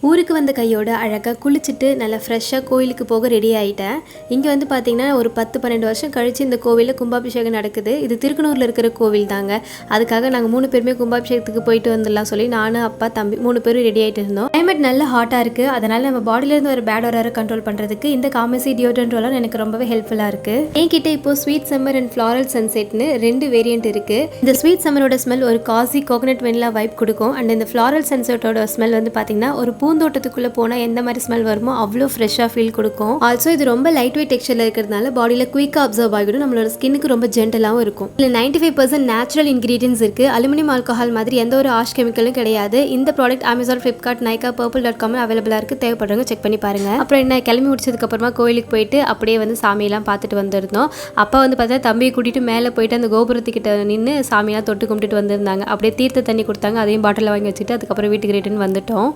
ஊருக்கு வந்த கையோட அழகாக குளிச்சுட்டு நல்லா ஃப்ரெஷ்ஷாக கோயிலுக்கு போக ரெடி ஆகிட்டேன். இங்கே வந்து பார்த்திங்கன்னா ஒரு 10-12 வருஷம் கழித்து இந்த கோவிலில் கும்பாபிஷேகம் நடக்குது. இது திருக்கனூரில் இருக்கிற கோவில் தாங்க. அதுக்காக நாங்கள் 3 பேருமே கும்பாபிஷேகத்துக்கு போயிட்டு வந்துடலாம் சொல்லி நானும் அப்பா தம்பி 3 பேரும் ரெடி ஆகிட்டு இருந்தோம். கிளைமேட் நல்லா ஹாட்டாக இருக்குது. அதனால் நம்ம பாடியிலேருந்து ஒரு பேட் வர கண்ட்ரோல் பண்ணுறதுக்கு இந்த காமெசி டியோட்ரண்ட் ரோலர் எனக்கு ரொம்பவே ஹெல்ப்ஃபுல்லாக இருக்குது. என்கிட்ட இப்போது ஸ்வீட் சம்மர் அண்ட் ஃப்ளாரல் சன்செட்னு 2 வேரியன்ட் இருக்குது. இந்த ஸ்வீட் சம்மரோட ஸ்மெல் ஒரு காசி கோகனட் வெனிலா வைப் கொடுக்கும். அண்ட் இந்த ஃப்ளாரல் சன்செட்டோட ஸ்மெல் வந்து பார்த்திங்கன்னா ஒரு பூந்தோட்டத்துக்குள்ளே போனால் எந்த மாதிரி ஸ்மெல் வருமோ அவ்வளோ ஃப்ரெஷ்ஷாக ஃபீல் கொடுக்கும். ஆல்சோ இது ரொம்ப லைட் வெயிட் டெக்ஸ்சரில் இருக்கிறதுனால பாடியில் குயிக்காக அப்சர்வ் ஆகிடும். நம்மளோட ஸ்கின்னுக்கு ரொம்ப ஜென்டலாகவும் இருக்கும். இதில் 95% நேச்சுரல் இன்கிரீடியன்ஸ் இருக்குது. அலுமினியம் ஆல்கஹால் மாதிரி எந்த ஒரு ஆஷ் கெமிக்கலும் கிடையாது. இந்த product Amazon, Flipkart, Nykaa, purple.com அவைலபிளாக இருக்குது. தேவைப்படுறவங்க செக் பண்ணி பாருங்கள். அப்புறம் என்ன கிளம்பி முடிச்சதுக்கப்புறமா கோயிலுக்கு போயிட்டு அப்படியே வந்து சாமியெல்லாம் பார்த்துட்டு வந்திருந்தோம். அப்பா வந்து பார்த்தா தம்பியை கூட்டிகிட்டு மேலே போயிட்டு அந்த கோபுரத்துக்கிட்ட நின்று சாமியெல்லாம் தொட்டு கும்பிட்டுட்டு வந்திருந்தாங்க. அப்படியே தீர்த்த தண்ணி கொடுத்தாங்க. அதையும் பாட்டிலில் வாங்கி வச்சுட்டு அதுக்கப்புறம் வீட்டுக்கு ரிட்டர்ன் வந்துட்டோம்.